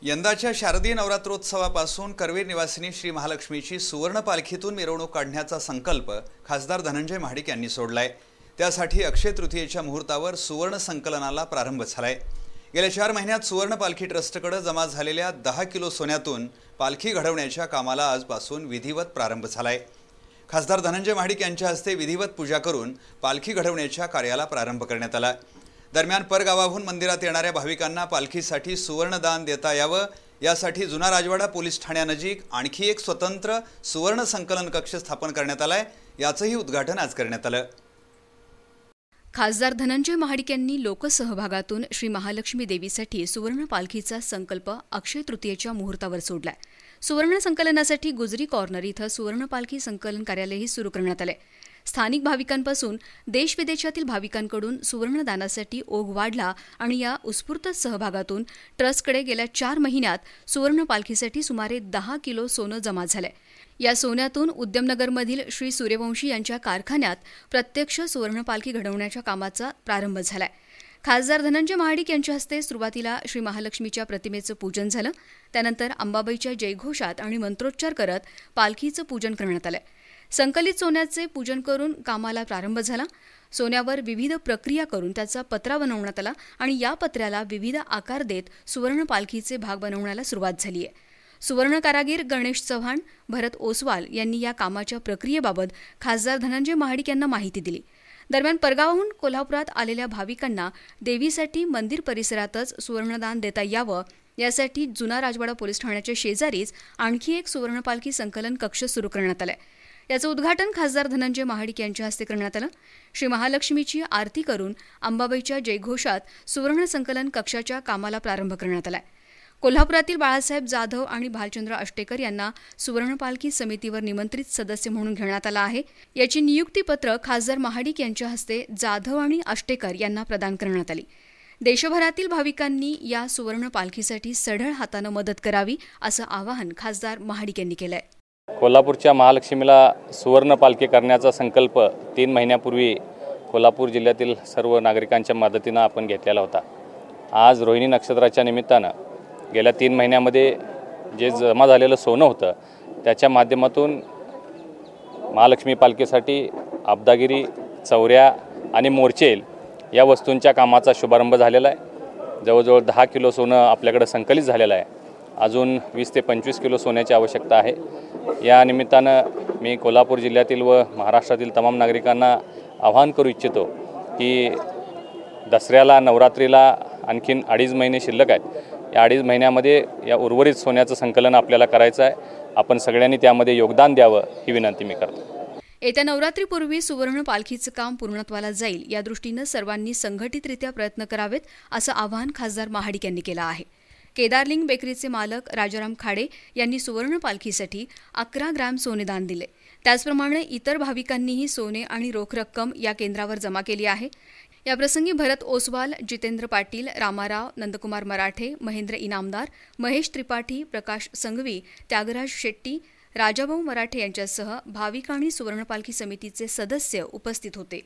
यंदाच्या शारदीय नवरात्रोत्सवापासून करवीर निवासिनी श्री महालक्ष्मीची सुवर्ण पालखीतून मिरवणूक काढण्याचा संकल्प खासदार धनंजय महाडिक यांनी सोडलाय। त्यासाठी अक्षय तृतीयेच्या मुहूर्तावर सुवर्ण संकलनाला प्रारंभ झालाय। गेल्या 4 महिन्यात सुवर्ण पालखी ट्रस्टकडे जमा झालेल्या 10 किलो सोन्यातून पालखी घडवण्याच्या कामाला आजपासून विधिवत प्रारंभ झालाय। खासदार धनंजय महाडिक यांच्या हस्ते विधिवत पूजा करून पालखी घडवण्याच्या कार्याला प्रारंभ करण्यात आला। दरम्यान परगावाहून मंदिरात येणाऱ्या भाविकांना पालखीसाठी सुवर्ण दान देता यावं यासाठी जुना राजवाडा पोलीस ठाण्यानजीक आणखी एक स्वतंत्र सुवर्ण संकलन कक्ष स्थापन करण्यात आलाय। याचंही उद्घाटन आज करण्यात आलं। खासदार धनंजय महाडिक यांनी लोकसहभागातून श्री महालक्ष्मी देवीसाठी सुवर्ण पालखीचा संकल्प अक्षय तृतीयेच्या मुहूर्तावर सोडलाय। सुवर्ण संकलनासाठी गुजरी कॉर्नर इथं सुवर्ण पालखी संकलन कार्यालयही सुरू करण्यात आले। स्थानिक भाविकांपासून देश-विदेशातील भाविकांकडून सुवर्ण दानासाठी ओघ वाढला आणि या उत्स्फूर्त सहभागातून ट्रस्टकडे गेल्या 4 महिन्यात सुवर्ण पालखीसाठी सुमारे 10 किलो सोनं जमा झाले। या सोन्यातून उद्यमनगरमधील श्री सूर्यवंशी यांच्या कारखान्यात प्रत्यक्ष सुवर्ण पालखी घडवण्याच्या कामाचा प्रारंभ झालाय। खासदार धनंजय महाडिक यांच्या हस्ते सुरुवातीला श्री महालक्ष्मीच्या प्रतिमेचं पूजन झालं। त्यानंतर अंबाबाईच्या जयघोषात आणि मंत्रोच्चार करत पालखीचं पूजन करण्यात आलं। संकलित सोन्याचे पूजन करून कामाला प्रारंभ झाला। सोन्यावर विविध प्रक्रिया करून त्याचा पत्रा बनवण्यात आला आणि या पत्र्याला विविध आकार देत सुवर्ण पालखीचे भाग बनवण्याला सुरुवात झाली आहे। सुवर्ण कारागीर गणेश चव्हाण, भरत ओसवाल यांनी या कामाच्या प्रक्रियेबाबत खासदार धनंजय महाडिक यांना माहिती दिली। दरम्यान परगावाहून कोल्हापुरात आलेल्या भाविकांना देवीसाठी मंदिर परिसरातच सुवर्णदान देता यावं यासाठी जुना राजवाडा पोलीस ठाण्याच्या शेजारीच आणखी एक सुवर्ण पालखी संकलन कक्ष सुरू करण्यात आलाय। याचं उद्घाटन खासदार धनंजय महाडिक यांच्या हस्ते करण्यात आलं। श्री महालक्ष्मीची आरती करून अंबाबाईच्या जयघोषात सुवर्ण संकलन कक्षाच्या कामाला प्रारंभ करण्यात आलाय। कोल्हापुरातील बाळासाहेब जाधव आणि भालचंद्र अष्टेकर यांना सुवर्ण पालखी समितीवर निमंत्रित सदस्य म्हणून घेण्यात आलं आहे। याची नियुक्तीपत्र खासदार महाडिक यांच्या हस्ते जाधव आणि अष्टेकर यांना प्रदान करण्यात आली। देशभरातील भाविकांनी या सुवर्ण पालखीसाठी सढळ हाताने मदत करावी असं आवाहन खासदार महाडिक यांनी केलंय। कोल्हापूरच्या महालक्ष्मीला सुवर्ण पालखी करण्याचा संकल्प 3 महिन्यापूर्वी कोल्हापूर जिल्ह्यातील सर्व नागरिकांच्या मदतीने आपण घेतलेला होता। आज रोहिणी नक्षत्राच्या निमित्तानं गेल्या 3 महिन्यामध्ये जे जमा झालेलं सोनं होतं त्याच्या माध्यमातून महालक्ष्मी पालखीसाठी आबदागिरी, चौऱ्या आणि मोर्चेल या वस्तूंच्या कामाचा शुभारंभ झालेला आहे। जवळजवळ 10 किलो सोनं आपल्याकडे संकलित झालेलं आहे। अजून 20 ते 25 किलो सोन्याची आवश्यकता आहे। या निमित्तानं मी कोल्हापूर जिल्ह्यातील व महाराष्ट्रातील तमाम नागरिकांना आवाहन करू इच्छितो की दसऱ्याला, नवरात्रीला आणखीन 2.5 महिने शिल्लक आहेत। या 2.5 महिन्यामध्ये या उर्वरित सोन्याचं संकलन आपल्याला करायचं आहे। आपण सगळ्यांनी त्यामध्ये योगदान द्यावं ही विनंती मी करतो। येत्या नवरात्रीपूर्वी सुवर्ण पालखीचं काम पूर्णत्वाला जाईल या दृष्टीनं सर्वांनी संघटितरित्या प्रयत्न करावेत असं आवाहन खासदार महाडिक यांनी केलं आहे। केदारलिंग बेकरीचे मालक राजाराम खाडे यांनी सुवर्ण पालखीसाठी 11 ग्रॅम सोने दान दिले। त्याचप्रमाणे इतर भाविकांनीही सोने आणि रोख रक्कम या केंद्रावर जमा केली आहे। याप्रसंगी भरत ओसवाल, जितेंद्र पाटील, रामाराव, नंदकुमार मराठे, महेंद्र इनामदार, महेश त्रिपाठी, प्रकाश संघवी, त्यागराज शेट्टी, राजाभाऊ मराठे यांच्यासह भाविक आणि सुवर्ण पालखी समितीचे सदस्य उपस्थित होते।